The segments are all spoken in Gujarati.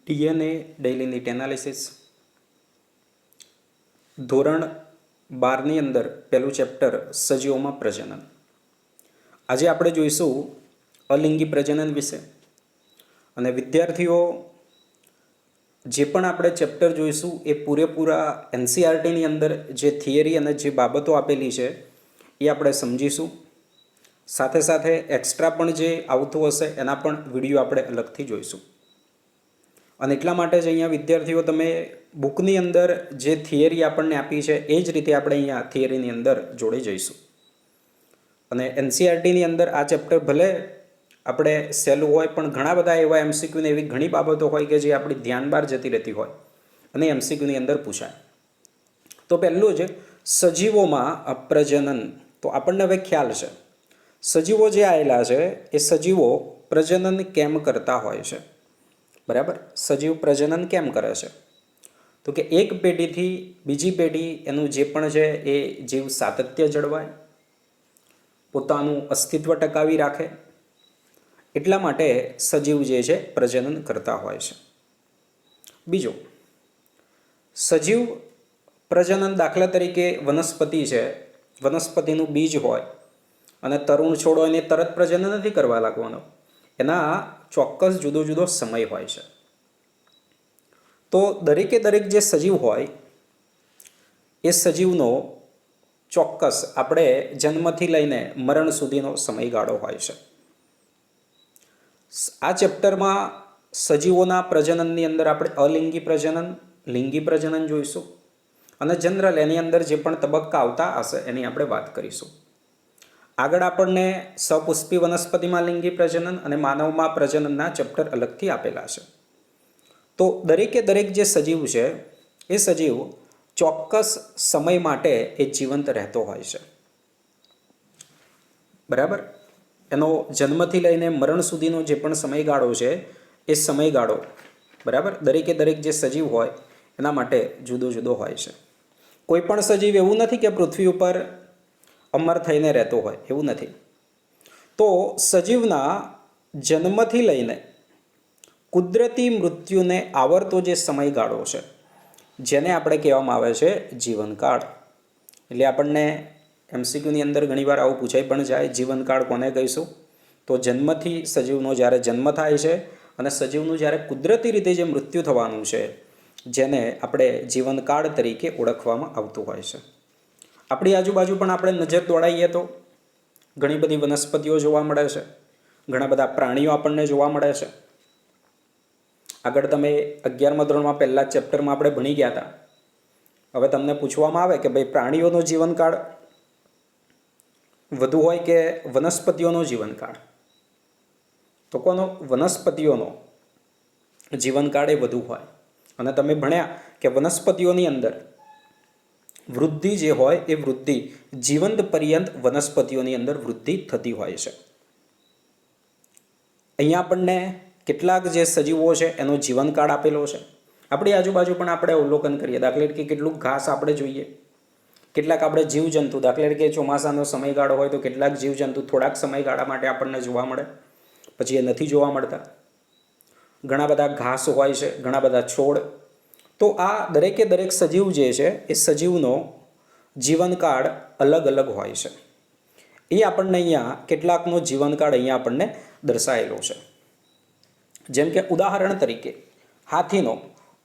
DNA ડેઇલી નીટ એનાલિસિસ ધોરણ 12ની અંદર પહેલું ચેપ્ટર સજીવોમાં પ્રજનન. આજે આપણે જોઈશું અલિંગી પ્રજનન વિશે. અને વિદ્યાર્થીઓ જે પણ આપણે ચેપ્ટર જોઈશું એ પૂરેપૂરા NCERTની અંદર જે થિયરી અને જે બાબતો આપેલી છે એ આપણે સમજીશું. સાથે સાથે એક્સ્ટ્રા પણ જે આવતું હશે એના પણ વિડીયો આપણે અલગથી જોઈશું. અને એટલા માટે જ અહીંયા વિદ્યાર્થીઓ તમે બુકની અંદર જે થિયરી આપણને આપી છે એ જ રીતે આપણે અહીંયા થિયરીની અંદર જોડી જઈશું. અને NCERTની અંદર આ ચેપ્ટર ભલે આપણે સહેલું હોય પણ ઘણા બધા એવા MCQ ને એવી ઘણી બાબતો હોય કે જે આપણી ધ્યાન બહાર જતી રહેતી હોય અને MCQની અંદર પૂછાય. તો પહેલું જ સજીવોમાં પ્રજનન. તો આપણને હવે ખ્યાલ છે સજીવો જે આવેલા છે એ સજીવો પ્રજનન કેમ કરતા હોય છે. બરાબર, સજીવ પ્રજનન કેમ કરે છે? તો કે એક પેઢીથી બીજી પેઢી એનું જે પણ છે એ જીવ સાતત્ય જળવાય, પોતાનું અસ્તિત્વ ટકાવી રાખે, એટલા માટે સજીવ જે છે પ્રજનન કરતા હોય છે. બીજું, સજીવ પ્રજનન દાખલા તરીકે વનસ્પતિ છે, વનસ્પતિનું બીજ હોય અને તરુણ છોડ હોય એને તરત પ્રજનન નથી કરવા લાગવાનો, એના ચોક્કસ જુદો જુદો સમય હોય છે. તો દરેકે દરેક જે સજીવ હોય એ સજીવનો ચોક્કસ આપણે જન્મથી લઈને મરણ સુધીનો સમયગાળો હોય છે. આ ચેપ્ટરમાં સજીવોના પ્રજનનની અંદર આપણે અલિંગી પ્રજનન, લિંગી પ્રજનન જોઈશું અને જનરલ એની અંદર જે પણ તબક્કા આવતા હશે એની આપણે વાત કરીશું. આગળ આપણને સપુષ્પી વનસ્પતિમાં લિંગી પ્રજનન અને માનવમાં પ્રજનનના ચેપ્ટર અલગથી આપેલા છે. તો દરેકે દરેક જે સજીવ છે એ સજીવ ચોક્કસ સમય માટે એ જીવંત રહેતો હોય છે. બરાબર, એનો જન્મથી લઈને મરણ સુધીનો જે પણ સમયગાળો છે એ સમયગાળો બરાબર દરેકે દરેક જે સજીવ હોય એના માટે જુદો જુદો હોય છે. કોઈ પણ સજીવ એવું નથી કે પૃથ્વી ઉપર અમર થઈને રહેતો હોય, એવું નથી. તો સજીવના જન્મથી લઈને કુદરતી મૃત્યુને આવરતો જે સમયગાળો છે જેને આપણે કહેવામાં આવે છે જીવનકાળ. એટલે આપણને MCQની અંદર ઘણીવાર આવું પૂછાઈ પણ જાય, જીવનકાળ કોને કહીશું? તો જન્મથી સજીવનો જ્યારે જન્મ થાય છે અને સજીવનું જ્યારે કુદરતી રીતે જે મૃત્યુ થવાનું છે જેને આપણે જીવનકાળ તરીકે ઓળખવામાં આવતું હોય છે. આપણી આજુબાજુ પણ આપણે નજર દોડાઈએ તો ઘણી બધી વનસ્પતિઓ જોવા મળે છે, ઘણા બધા પ્રાણીઓ આપણને જોવા મળે છે. આગળ તમે 11મા ધોરણમાં પહેલા ચેપ્ટરમાં આપણે ભણી ગયા હતા. હવે તમને પૂછવામાં આવે કે ભાઈ પ્રાણીઓનો જીવનકાળ વધુ હોય કે વનસ્પતિઓનો જીવનકાળ? તો કોનો? વનસ્પતિઓનો જીવનકાળ એ વધુ હોય. અને તમે ભણ્યા કે વનસ્પતિઓની અંદર વૃદ્ધિ જે હોય એ વૃદ્ધિ જીવંત પર્યંત વનસ્પતિઓની અંદર વૃદ્ધિ થતી હોય છે. અહીંયા આપણને કેટલાક જે સજીવો છે એનો જીવનકાળ આપેલો છે. આપણી આજુબાજુ પણ આપણે અવલોકન કરીએ, દાખલા તરીકે કેટલું ઘાસ આપણે જોઈએ, કેટલાક આપણે જીવજંતુ, દાખલા તરીકે ચોમાસાનો સમયગાળો હોય તો કેટલાક જીવજંતુ થોડાક સમયગાળા માટે આપણને જોવા મળે, પછી એ નથી જોવા મળતા. ઘણા બધા ઘાસ હોય છે, ઘણા બધા છોડ. તો આ દરેકે દરેક સજીવ જે છે એ સજીવનો જીવનકાળ અલગ અલગ હોય છે. એ આપણને અહીંયા કેટલાકનો જીવનકાળ અહીંયા આપણને દર્શાવેલો છે. જેમ કે ઉદાહરણ તરીકે હાથીનો.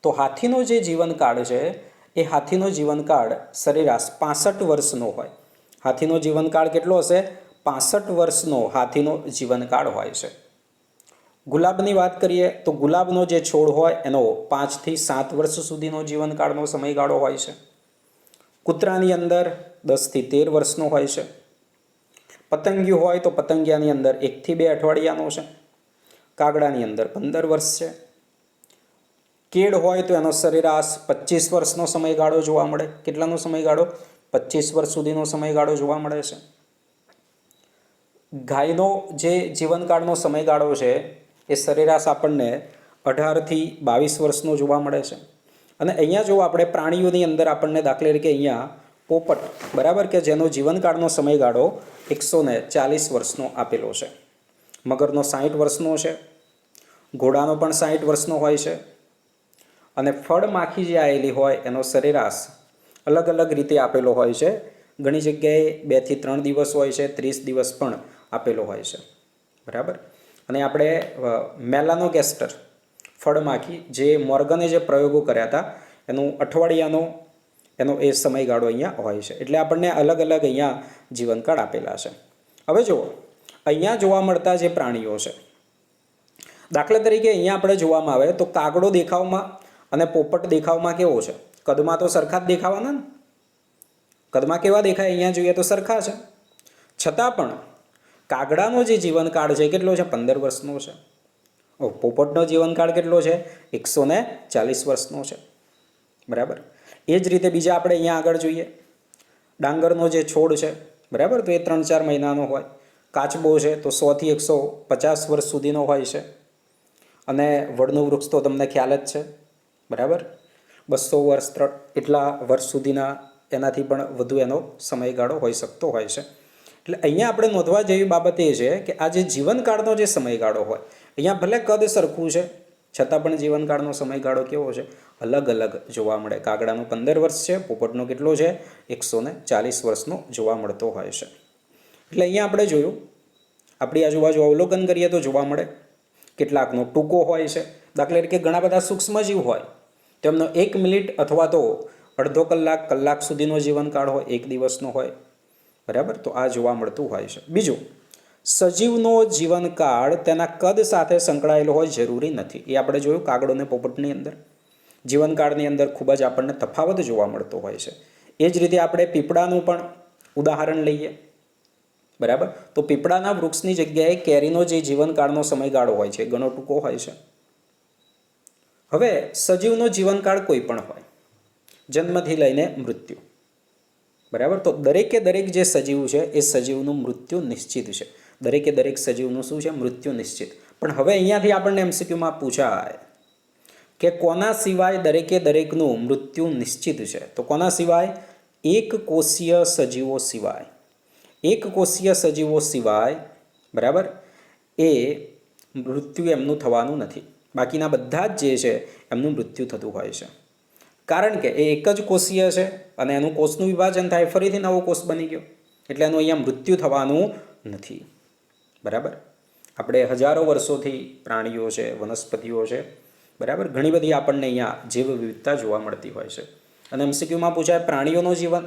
તો હાથીનો જે જીવનકાળ છે એ હાથીનો જીવનકાળ સરેરાશ 65 વર્ષનો હોય. હાથીનો જીવનકાળ કેટલો હશે? 65 વર્ષનો હાથીનો જીવનકાળ હોય છે. ગુલાબની વાત કરીએ તો ગુલાબનો જે છોડ હોય એનો 5 થી 7 વર્ષ સુધીનો જીવનકાળનો સમયગાળો હોય છે. કૂતરાની અંદર 10 થી 13 વર્ષનો હોય છે. પતંગિયું હોય તો પતંગિયાની અંદર 1 થી 2 અઠવાડિયાનો છે. કાગડાની અંદર 15 વર્ષ છે. કેળ હોય તો એનો સરેરાશ 25 વર્ષનો સમયગાળો જોવા મળે. કેટલાનો સમયગાળો? 25 વર્ષ સુધીનો સમયગાળો જોવા મળે છે. ગાયનો જે જીવનકાળનો સમયગાળો છે એ સરેરાશ આપણને 18 થી 22 વર્ષનો જોવા મળે છે. અને અહીંયા જો આપણે પ્રાણીઓની અંદર આપણને દાખલા તરીકે અહીંયા પોપટ, બરાબર, કે જેનો જીવનકાળનો સમયગાળો 140 વર્ષનો આપેલો છે. મગરનો 60 વર્ષનો છે. ઘોડાનો પણ 60 વર્ષનો હોય છે. અને ફળમાખી જે આવેલી હોય એનો સરેરાશ અલગ અલગ રીતે આપેલો હોય છે. ઘણી જગ્યાએ 2 થી 3 દિવસ હોય છે, 30 દિવસ પણ આપેલો હોય છે. બરાબર. અને આપણે મેલાનોગેસ્ટર ફળમાખી જે મોર્ગને જે પ્રયોગો કર્યા હતા એનું અઠવાડિયાનો એનો એ સમયગાળો અહીંયા હોય છે. એટલે આપણને અલગ અલગ અહીંયા જીવનકાળ આપેલા છે. હવે જુઓ, અહીંયા જોવા મળતા જે પ્રાણીઓ છે, દાખલા તરીકે અહીંયા આપણે જોવામાં આવે તો કાગડો દેખાવમાં અને પોપટ દેખાવમાં કેવો છે? કદમાં તો સરખા જ દેખાવાના ને. કદમાં કેવા દેખાય? અહીંયા જોઈએ તો સરખા છે. છતાં પણ કાગડાનો જે જીવનકાળ છે કેટલો છે? 15 વર્ષનો છે. પોપટનો જીવનકાળ કેટલો છે? 140 વર્ષનો છે. બરાબર. એ જ રીતે બીજા આપણે અહીંયા આગળ જોઈએ, ડાંગરનો જે છોડ છે, બરાબર, તો એ 3-4 મહિનાનો હોય. કાચબો છે તો 100 થી 150 વર્ષ સુધીનો હોય છે. અને વડનું વૃક્ષ તો તમને ખ્યાલ જ છે, બરાબર, 200 વર્ષ એટલા વર્ષ સુધીના, એનાથી પણ વધુ એનો સમયગાળો હોઈ શકતો હોય છે. એટલે અહીંયા આપણે નોંધવા જેવી બાબત એ છે કે આ જે જીવનકાળનો જે સમયગાળો હોય, અહીંયા ભલે કદ સરખું છે છતાં પણ જીવનકાળનો સમયગાળો કેવો છે? અલગ અલગ જોવા મળે. કાગડાનો 15 વર્ષ છે, પોપટનો કેટલો છે? 140 વર્ષનો જોવા મળતો હોય છે. એટલે અહીંયા આપણે જોયું, આપણી આજુબાજુ અવલોકન કરીએ તો જોવા મળે કેટલાકનો ટૂંકો હોય છે. દાખલા તરીકે ઘણા બધા સૂક્ષ્મજીવ હોય તેમનો 1 મિનિટ અથવા તો અડધો કલાક સુધીનો જીવનકાળ હોય, 1 દિવસનો હોય. બરાબર. તો આ જોવા મળતું હોય છે. બીજું, સજીવનો જીવનકાળ તેના કદ સાથે સંકળાયેલો હોય જરૂરી નથી. એ આપણે જોયું કાગડો અને પોપટની અંદર. જીવનકાળની અંદર ખૂબ જ આપણને તફાવત જોવા મળતો હોય છે. એ જ રીતે આપણે પીપળાનું પણ ઉદાહરણ લઈએ. બરાબર. તો પીપળાના વૃક્ષની જગ્યાએ કેરીનો જે જીવનકાળનો સમયગાળો હોય છે ઘણો ટૂંકો હોય છે. હવે સજીવનો જીવનકાળ કોઈ પણ હોય, જન્મથી લઈને મૃત્યુ. બરાબર. તો દરેકે દરેક જે સજીવ છે એ સજીવનું મૃત્યુ નિશ્ચિત છે. દરેકે દરેક સજીવનું શું છે? મૃત્યુ નિશ્ચિત. પણ હવે અહીંયાથી આપણને MCQમાં પૂછાય કે કોના સિવાય દરેકે દરેકનું મૃત્યુ નિશ્ચિત છે? તો કોના સિવાય? એક કોષીય સજીવો સિવાય. એક કોષીય સજીવો સિવાય, બરાબર, એ મૃત્યુ એમનું થવાનું નથી. બાકીના બધા જ જે છે એમનું મૃત્યુ થતું હોય છે. કારણ કે એ એક જ કોષીય છે અને એનું કોષનું વિભાજન થાય, ફરીથી નવો કોષ બની ગયો, એટલે એનું અહીંયા મૃત્યુ થવાનું નથી. બરાબર. આપણે હજારો વર્ષોથી પ્રાણીઓ છે, વનસ્પતિઓ છે, બરાબર, ઘણી બધી આપણને અહીંયા જૈવ વિવિધતા જોવા મળતી હોય છે. અને MCQમાં પૂછાય પ્રાણીઓનું જીવન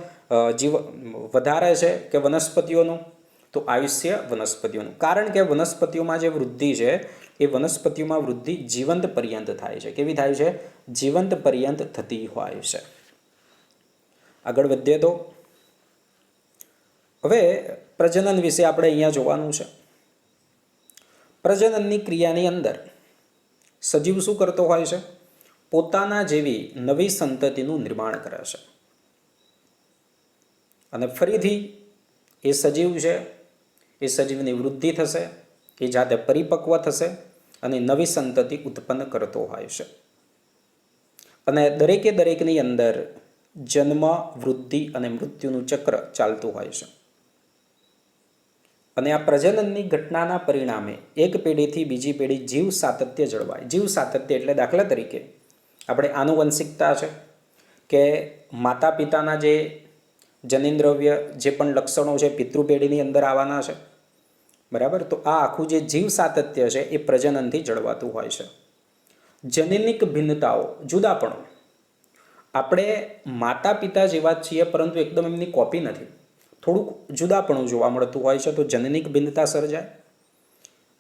વધારે છે કે વનસ્પતિઓનું? તો આયુષ્ય વનસ્પતિઓનું. કારણ કે વનસ્પતિઓમાં જે વૃદ્ધિ છે એ વનસ્પતિઓમાં વૃદ્ધિ જીવંત પર્યંત થાય છે. કેવી થાય છે? જીવંત પર્યંત થતી હોય છે. આગળ વધીએ તો હવે પ્રજનન વિશે આપણે અહીંયા જોવાનું છે. પ્રજનનની ક્રિયાની અંદર સજીવ શું કરતો હોય છે? પોતાના જેવી નવી સંતતિનું નિર્માણ કરે છે. અને ફરીથી એ સજીવ છે, એ સજીવની વૃદ્ધિ થશે, એ જાતે પરિપક્વ થશે અને નવી સંતતિ ઉત્પન્ન કરતો હોય છે. અને દરેકે દરેકની અંદર જન્મ, વૃદ્ધિ અને મૃત્યુનું ચક્ર ચાલતું હોય છે. અને આ પ્રજનનની ઘટનાના પરિણામે એક પેઢીથી બીજી પેઢી જીવ સાતત્ય જળવાય. જીવ સાતત્ય એટલે દાખલા તરીકે આપણે આનુવંશિકતા છે કે માતા પિતાના જે જનીનદ્રવ્ય જે પણ લક્ષણો છે પિતૃપેઢીની અંદર આવવાના છે. બરાબર. તો આ આખું જે જીવ સાતત્ય છે એ પ્રજનનથી જળવાતું હોય છે. જનીનિક ભિન્નતાઓ, જુદાપણું. આપણે માતા પિતા જેવા જ છીએ પરંતુ એકદમ એમની કોપી નથી, થોડુંક જુદાપણું જોવા મળતું હોય છે, તો જનનિક ભિન્નતા સર્જાય.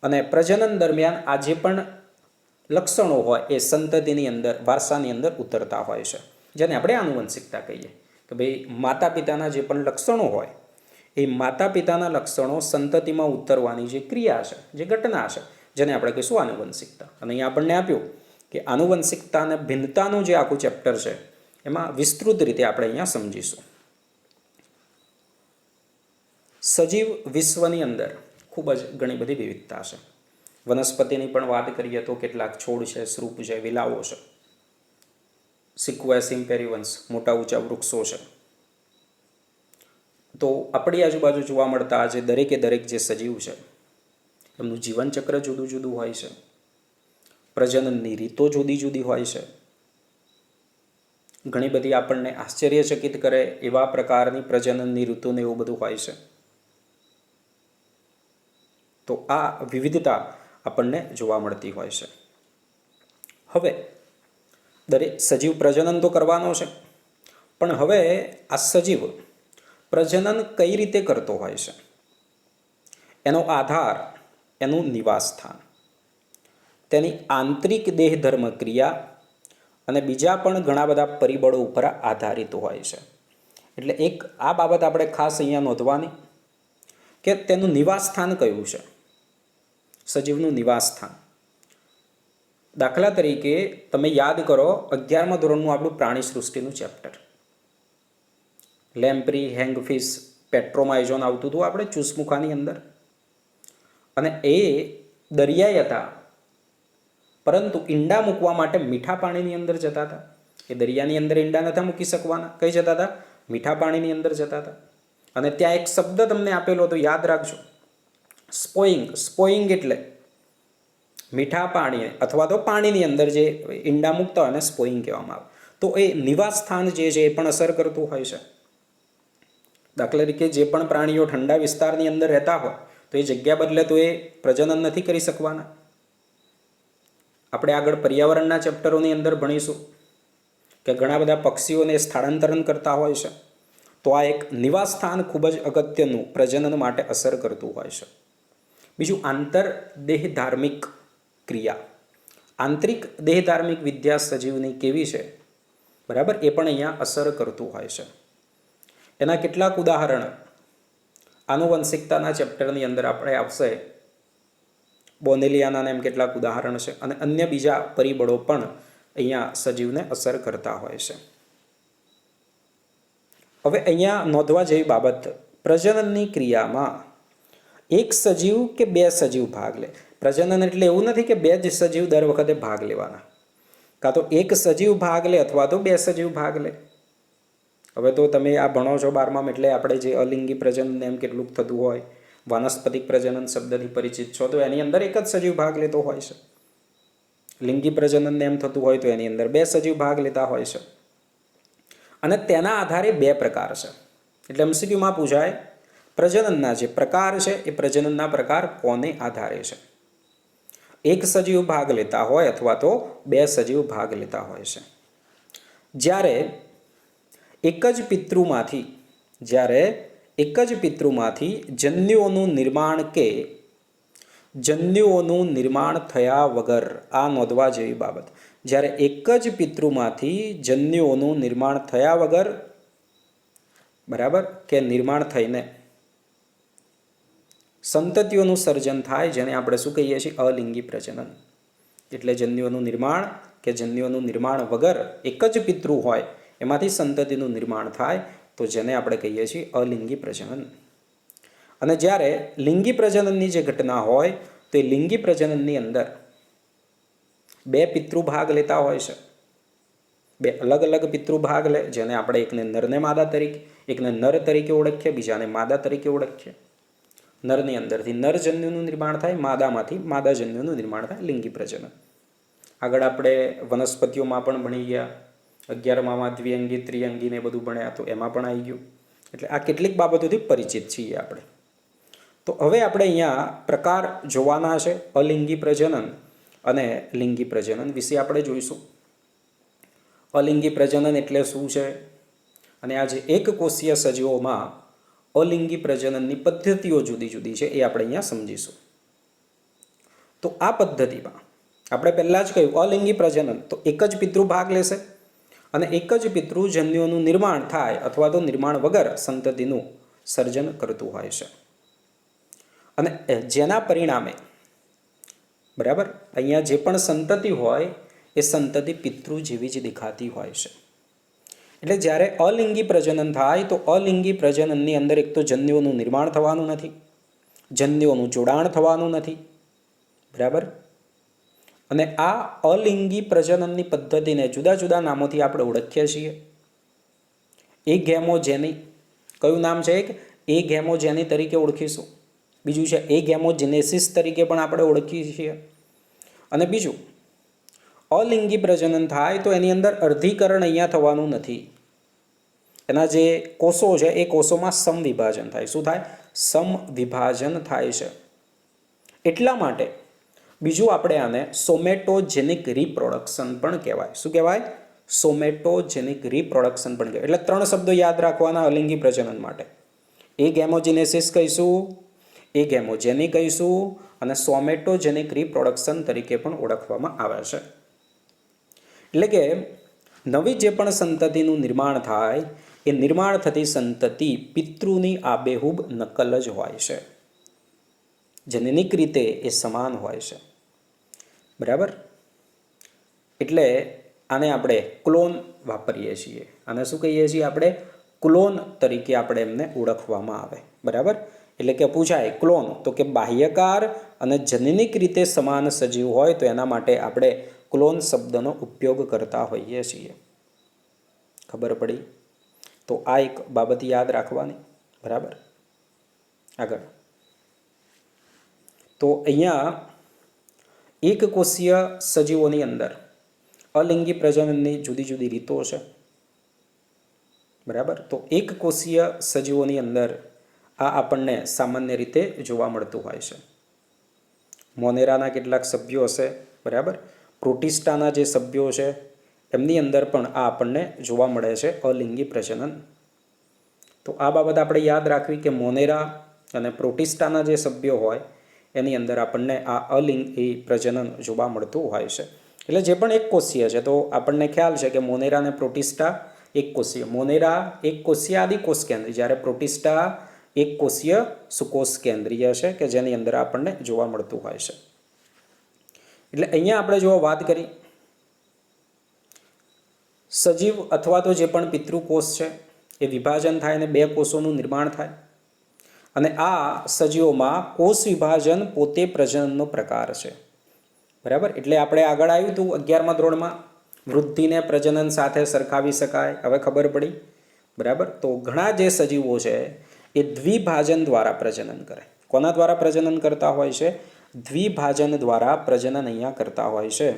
અને પ્રજનન દરમિયાન આ જે પણ લક્ષણો હોય એ સંતતિની અંદર, વારસાની અંદર ઉતરતા હોય છે, જેને આપણે આનુવંશિકતા કહીએ. કે ભાઈ માતા પિતાના જે પણ લક્ષણો હોય એ માતા પિતાના લક્ષણો સંતતિમાં ઉતરવાની જે ક્રિયા છે, જે ઘટના છે, જેને આપણે કહીશું આનુવંશિકતા. અને અહીંયા આપણને આપ્યું કે આનુવંશિકતા અને ભિન્નતાનું જે આખું ચેપ્ટર છે એમાં વિસ્તૃત રીતે આપણે અહીંયા સમજીશું. સજીવ વિશ્વની અંદર ખૂબ જ ઘણી બધી વિવિધતા છે. વનસ્પતિની પણ વાત કરીએ તો કેટલાક છોડ છે, સૃપ છે, વિલાઓ છે, સિક્વેસ ઇમ્પેરિવન્સ, મોટા ઊંચા વૃક્ષો છે. તો આપણી આજુબાજુ જોવા મળતા આજે દરેકે દરેક જે સજીવ છે એમનું જીવનચક્ર જુદું જુદું હોય છે. પ્રજનનની રીતો જુદી જુદી હોય છે. ઘણી બધી આપણને આશ્ચર્યચકિત કરે એવા પ્રકારની પ્રજનનની ઋતુને એવું બધું હોય છે. તો આ વિવિધતા આપણને જોવા મળતી હોય છે. હવે દરેક સજીવ પ્રજનન તો કરવાનો છે, પણ હવે આ સજીવ પ્રજનન કઈ રીતે કરતો હોય છે એનો આધાર એનું નિવાસ સ્થાન, તેની આંતરિક દેહધર્મ ક્રિયા અને બીજા પણ ઘણા બધા પરિબળો ઉપર આધારિત હોય છે. એટલે એક આ બાબત આપણે ખાસ અહીંયા નોંધવાની કે તેનું નિવાસ સ્થાન કયું છે, સજીવનું નિવાસ સ્થાન. દાખલા તરીકે તમે યાદ કરો 11મા ધોરણનું આપણું પ્રાણી સૃષ્ટિનું ચેપ્ટર, લેમ્પ્રી, હેંગફિશ, પેટ્રોમાઇઝોન આવતું હતું આપણે ચૂસમુખાની અંદર, અને એ દરિયાઈ હતા, પરંતુ ઈંડા મૂકવા માટે મીઠા પાણીની અંદર જતા હતા. એ દરિયાની અંદર ઈંડા નતા મૂકી શકવાના, કઈ જતા હતા? મીઠા પાણીની અંદર જતા હતા. અને ત્યાં એક શબ્દ તમને આપેલો હતો, યાદ રાખજો, સ્પોઈંગ. સ્પોઈંગ એટલે મીઠા પાણી અથવા તો પાણીની અંદર જે ઈંડા મૂકતા હોય એને સ્પોઈંગ કહેવામાં આવે. તો એ નિવાસ સ્થાન જે છે એ પણ અસર કરતું હોય છે. દાખલા તરીકે જે પણ પ્રાણીઓ ઠંડા વિસ્તારની અંદર રહેતા હોય તો એ જગ્યા બદલે તો એ પ્રજનન નથી કરી શકવાના. આપણે આગળ પર્યાવરણના ચેપ્ટરોની અંદર ભણીશું કે ઘણા બધા પક્ષીઓને સ્થળાંતરણ કરતા હોય છે. તો આ એક નિવાસ સ્થાન ખૂબ જ અગત્યનું પ્રજનન માટે અસર કરતું હોય છે. બીજું આંતરદેહ ધાર્મિક ક્રિયા. આંતરિક દેહધાર્મિક વિદ્યા સજીવની કેવી છે, બરાબર, એ પણ અહીંયા અસર કરતું હોય છે. એના કેટલાક ઉદાહરણ આનુવંશિકતાના ચેપ્ટરની અંદર આપણે આવશે. બોનેલિયાના એમ કેટલાક ઉદાહરણ છે, અને અન્ય બીજા પરિબળો પણ અહીંયા સજીવને અસર કરતા હોય છે. હવે અહીંયા નોંધવા જેવી બાબત, પ્રજનનની ક્રિયામાં એક સજીવ કે બે સજીવ ભાગ લે. પ્રજનન એટલે એવું નથી કે બે જ સજીવ દર વખતે ભાગ લેવાના, કાં તો એક સજીવ ભાગ લે અથવા તો બે સજીવ ભાગ લે. હવે તો તમે આ ભણો છો 12માં, એટલે આપણે જે અલિંગી પ્રજનન એમ કેટલુંક થતું હોય, વાનસ્પતિક પ્રજનન શબ્દથી પરિચિત છો, તો એની અંદર એક જ સજીવ ભાગ લેતો હોય છે. લિંગી પ્રજનન એમ થતું હોય તો એની અંદર બે સજીવ ભાગ લેતા હોય છે. અને તેના આધારે બે પ્રકાર છે. એટલે એમસીક્યુમાં પૂછાય પ્રજનનના જે પ્રકાર છે એ પ્રજનનના પ્રકાર કોને આધારે છે. એક સજીવ ભાગ લેતા હોય અથવા તો બે સજીવ ભાગ લેતા હોય છે. જ્યારે એક જ પિતૃમાંથી જન્યુઓનું નિર્માણ કે જન્યુઓનું નિર્માણ થયા વગર, આ નોંધવા જેવી બાબત, જ્યારે એક જ પિતૃમાંથી જન્યુઓનું નિર્માણ થયા વગર, બરાબર, કે નિર્માણ થઈને સંતતિઓનું સર્જન થાય, જેને આપણે શું કહીએ છીએ? અલિંગી પ્રજનન. એટલે જન્યુઓનું નિર્માણ કે જન્યુઓનું નિર્માણ વગર એક જ પિતૃ હોય એમાંથી સંતતિનું નિર્માણ થાય, તો જેને આપણે કહીએ છીએ અલિંગી પ્રજનન. અને જ્યારે લિંગી પ્રજનનની જે ઘટના હોય તો એ લિંગી પ્રજનનની અંદર બે પિતૃ ભાગ લેતા હોય છે. બે અલગ અલગ પિતૃ ભાગ લે, જેને આપણે એકને નરને માદા તરીકે, એકને નર તરીકે ઓળખીએ, બીજાને માદા તરીકે ઓળખીએ. નરની અંદરથી નરજન્યુનું નિર્માણ થાય, માદામાંથી માદાજન્યુનું નિર્માણ થાય, લિંગી પ્રજનન. આગળ આપણે વનસ્પતિઓમાં પણ ભણી ગયા, 11માં દ્વિઅંગી, ત્રિઅંગી ને બધું ભણ્યા, તો એમાં પણ આવી ગયું. એટલે આ કેટલીક બાબતોથી પરિચિત છીએ આપણે. તો હવે આપણે અહીંયા પ્રકાર જોવાના છે. અલિંગી પ્રજનન અને લિંગી પ્રજનન વિશે આપણે જોઈશું. અલિંગી પ્રજનન એટલે શું છે, અને આ જે એકકોષીય સજીવોમાં અલિંગી પ્રજનનની પદ્ધતિઓ જુદી જુદી છે એ આપણે અહીંયા સમજીશું. તો આ પદ્ધતિમાં આપણે પહેલાં જ કહ્યું, અલિંગી પ્રજનન તો એક જ પિતૃ ભાગ લેશે અને એક જ પિતૃ જન્યુઓનું નિર્માણ થાય અથવા તો નિર્માણ વગર સંતતિનું સર્જન કરતું હોય છે. અને જેના પરિણામે, બરાબર, અહીંયા જે પણ સંતતિ હોય એ સંતતિ પિતૃ જેવી જ દેખાતી હોય છે. એટલે જ્યારે અલિંગી પ્રજનન થાય તો અલિંગી પ્રજનનની અંદર એક તો જન્યુઓનું નિર્માણ થવાનું નથી, જન્યુઓનું જોડાણ થવાનું નથી, બરાબર. અને આ અલિંગી પ્રજનનની પદ્ધતિને જુદા જુદા નામોથી આપણે ઓળખીએ છીએ. એગેમોજેની, કયું નામ છે? એક એગેમોજેની તરીકે ઓળખીશું. બીજું છે એગેમોજેનેસિસ તરીકે પણ આપણે ઓળખીએ છીએ. અને બીજું અલિંગી પ્રજનન થાય તો એની અંદર અર્ધીકરણ અહીંયા થવાનું નથી. એના જે કોષો છે એ કોષોમાં સમવિભાજન થાય. શું થાય? સમવિભાજન થાય છે. એટલા માટે બીજું આપણે આને સોમેટોજેનિક રિપ્રોડક્શન પણ કહેવાય. શું કહેવાય? સોમેટોજેનિક રિપ્રોડક્શન પણ કહેવાય. એટલે 3 શબ્દો યાદ રાખવાના અલિંગી પ્રજનન માટે. એ ગેમોજેનેસિસ કહીશું, એ ગેમોજેની કહીશું અને સોમેટોજેનિક રિપ્રોડક્શન તરીકે પણ ઓળખવામાં આવે છે. એટલે કે નવી જે પણ સંતતિનું નિર્માણ થાય એ નિર્માણ થતી સંતતિ પિતૃની આબેહૂબ નકલ જ હોય છે. જનનિક રીતે એ સમાન હોય છે. બરાબર? એટલે આને આપણે ક્લોન વાપરીએ છીએ. આને શું કહીએ છીએ આપણે? ક્લોન તરીકે આપણે એમને ઓળખવામાં આવે. બરાબર? એટલે કે પૂછાય ક્લોન તો કે બાહ્યકાર અને જનનિક રીતે સમાન સજીવ હોય તો એના માટે આપણે ક્લોન શબ્દનો ઉપયોગ કરતા હોઈએ છીએ. ખબર પડી? તો આ એક બાબત યાદ રાખવાની. બરાબર? આગળ તો અહીંયા એકકોષીય સજીવોની અંદર અલિંગી પ્રજનનની જુદી જુદી રીતો છે. બરાબર? તો એકકોષીય સજીવોની અંદર આ આપણને સામાન્ય રીતે જોવા મળતું હોય છે. મોનેરાના કેટલાક સભ્યો હશે. બરાબર? પ્રોટિસ્ટાના જે સભ્યો છે એમની અંદર પણ આ આપણને જોવા મળે છે અલિંગી પ્રજનન. તો આ બાબત આપણે યાદ રાખવી કે મોનેરા અને પ્રોટિસ્ટાના જે સભ્યો હોય એની અંદર આપણને આ અલિંગી પ્રજનન જોવા મળતું હોય છે. એટલે જે પણ એકકોષીય છે તો આપણને ખ્યાલ છે કે મોનેરા અને પ્રોટિસ્ટા એકકોષીય. મોનેરા એકકોષીય આદિકોષ કેન્દ્રીય, જ્યારે પ્રોટિસ્ટા એકકોષીય સુકોષ કેન્દ્રીય છે કે જેની અંદર આપણને જોવા મળતું હોય છે. એટલે અહીંયા આપણે જો વાત કરી સજીવ અથવા તો જે પણ પિતૃકોષ છે એ વિભાજન થાય અને 2 કોષોનું નિર્માણ થાય. અને આ સજીવોમાં કોષ વિભાજન પોતે પ્રજનનનો પ્રકાર છે. બરાબર? એટલે આપણે આગળ આવ્યું હતું 11મા ધોરણમાં વૃદ્ધિને પ્રજનન સાથે સરખાવી શકાય. હવે ખબર પડી. બરાબર? તો ઘણા જે સજીવો છે એ દ્વિભાજન દ્વારા પ્રજનન કરે. કોના દ્વારા પ્રજનન કરતા હોય છે? દ્વિભાજન દ્વારા પ્રજનન અહીંયા કરતા હોય છે.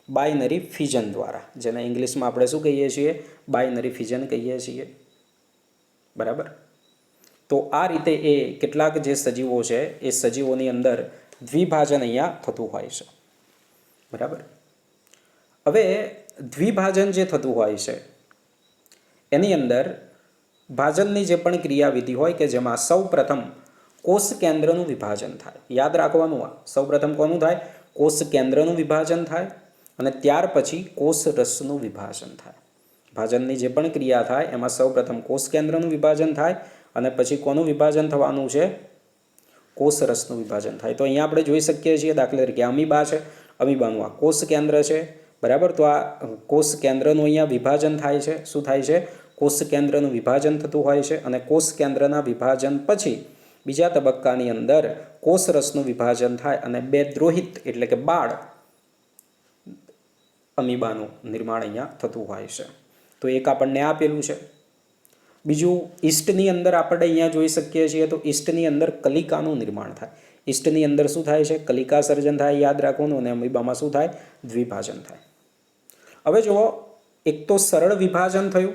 બાઇનરી ફિઝન દ્વારા, જેને ઇંગ્લિશમાં આપણે શું કહીએ છીએ? બાઇનરી ફિઝન કહીએ છીએ. બરાબર? તો આ રીતે એ કેટલાક જે સજીવો છે એ સજીવોની અંદર દ્વિભાજન અહીંયા થતું હોય છે. બરાબર? હવે દ્વિભાજન જે થતું હોય છે એની અંદર ભાજનની જે પણ ક્રિયાવિધિ હોય કે જેમાં સૌપ્રથમ કોષ કેન્દ્રનું વિભાજન થાય. યાદ રાખવાનું આ. સૌપ્રથમ કોનું થાય? કોષ કેન્દ્રનું વિભાજન થાય અને ત્યાર પછી કોષ રસનું વિભાજન થાય. ભાજનની જે પણ ક્રિયા થાય એમાં સૌપ્રથમ કોષ કેન્દ્રનું વિભાજન થાય અને પછી કોનું વિભાજન થવાનું છે? કોષ રસનું વિભાજન થાય. તો અહીંયા આપણે જોઈ શકીએ છીએ દાખલા તરીકે અમીબા છે. અમીબાનું આ કોષ કેન્દ્ર છે. બરાબર? તો આ કોષ કેન્દ્રનું અહીંયા વિભાજન થાય છે. શું થાય છે? કોષ કેન્દ્રનું વિભાજન થતું હોય છે અને કોષ કેન્દ્રના વિભાજન પછી બીજા તબક્કાની અંદર કોષ રસનું વિભાજન થાય અને 2 દ્રોહિત એટલે કે બાળ અમીબાનું નિર્માણ અહીંયા થતું હોય છે. તો એક આપણને આપેલું છે. બીજું ઈસ્ટની અંદર આપણે અહીંયા જોઈ શકીએ છીએ તો ઈસ્ટની અંદર કલિકાનું નિર્માણ થાય. ઈસ્ટની અંદર શું થાય છે? કલિકા સર્જન થાય. યાદ રાખવાનું. અને અમીબામાં શું થાય? દ્વિભાજન થાય. હવે જુઓ, એક તો સરળ વિભાજન થયું,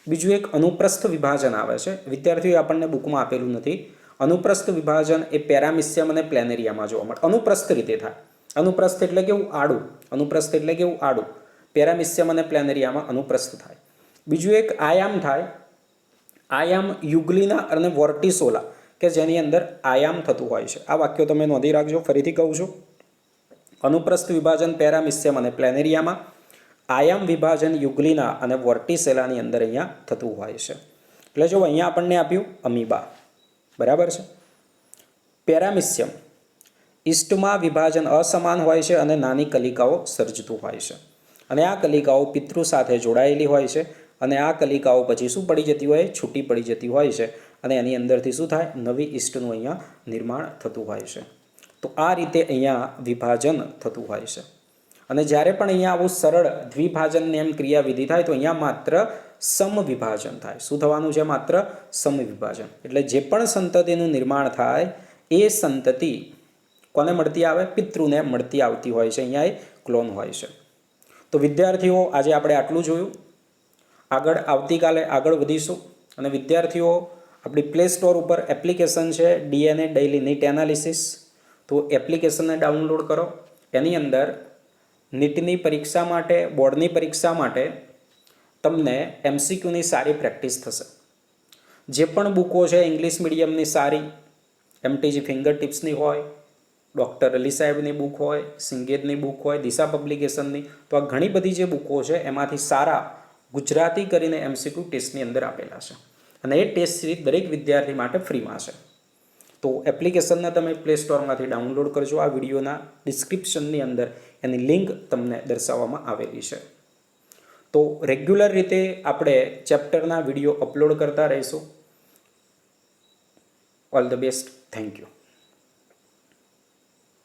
બીજું એક અનુપ્રસ્થ વિભાજન આવે છે. વિદ્યાર્થીઓ આપણને બુકમાં આપેલું નથી. અનુપ્રસ્થ વિભાજન એ પેરામિસિયમ અને પ્લેનેરિયામાં જોવા મળે. અનુપ્રસ્થ રીતે થાય. અનુપ્રસ્થ એટલે કેવું? આડું. અનુપ્રસ્થ એટલે કેવું? આડું. પેરામિસિયમ અને પ્લેનેરિયામાં અનુપ્રસ્થ થાય. બીજું એક આયામ થાય. આયામ યુગ્લિના અને વર્ટિસોલા કે જેની અંદર આયામ થતું હોય છે. આ વાક્યો તમે નોંધી રાખજો. ફરીથી કહું છું. અનુપ્રસ્થ વિભાજન પેરામિસિયમ અને પ્લેનેરિયામાં, આયામ વિભાજન યુગ્લિના અને વર્ટિસેલાની અંદર અહીંયા થતું હોય છે. એટલે જો અહીંયા આપણને આપ્યું અમીબા. બરાબર છે? પેરામિસિયમ ઈસ્ટમાં વિભાજન અસમાન હોય છે અને નાની કલિકાઓ સર્જતું હોય છે. અને આ કલિકાઓ પિતૃ સાથે જોડાયેલી હોય છે અને આ કલિકાઓ પછી શું પડી જતી હોય? છૂટી પડી જતી હોય છે અને એની અંદરથી શું થાય? નવી ઈસ્ટનું અહીંયા નિર્માણ થતું હોય છે. તો આ રીતે અહીંયા વિભાજન થતું હોય છે. અને જ્યારે પણ અહીંયા આવું સરળ દ્વિભાજનની એમ ક્રિયાવિધિ થાય તો અહીંયા માત્ર સમવિભાજન થાય. શું થવાનું છે? માત્ર સમવિભાજન. એટલે જે પણ સંતતિનું નિર્માણ થાય એ સંતતિ કોને મળતી આવે? પિતૃને મળતી આવતી હોય છે. અહીંયા એ ક્લોન હોય છે. તો વિદ્યાર્થીઓ આજે આપણે આટલું જોયું. આગળ આવતીકાલે આગળ વધીશું અને વિદ્યાર્થીઓ આપણી પ્લે સ્ટોર ઉપર એપ્લિકેશન છે DNA ડેઇલી નીટ એનાલિસિસ. તો એપ્લિકેશનને ડાઉનલોડ કરો. એની અંદર નીટની પરીક્ષા માટે, બોર્ડની પરીક્ષા માટે તમને MCQની સારી પ્રેક્ટિસ થશે. જે પણ બુકો છે ઇંગ્લિશ મીડિયમની સારી, MTG ફિંગર ટિપ્સની હોય, ડૉક્ટર અલી સાહેબની બુક હોય, સિંગેરની બુક હોય, દિશા પબ્લિકેશનની, તો આ ઘણી બધી જે બુકો છે એમાંથી સારા ગુજરાતી કરીને MCQ ટેસ્ટની અંદર આપેલા છે અને એ ટેસ્ટ સિરીઝ દરેક વિદ્યાર્થી માટે ફ્રીમાં છે. તો એપ્લિકેશનને તમે પ્લે સ્ટોરમાંથી ડાઉનલોડ કરજો. આ વિડીયોના ડિસ્ક્રિપ્શનની અંદર એની લિંક તમને દર્શાવવામાં આવેલી છે. તો રેગ્યુલર રીતે આપણે ચેપ્ટરના વિડીયો અપલોડ કરતા રહીશું. All the best. Thank you.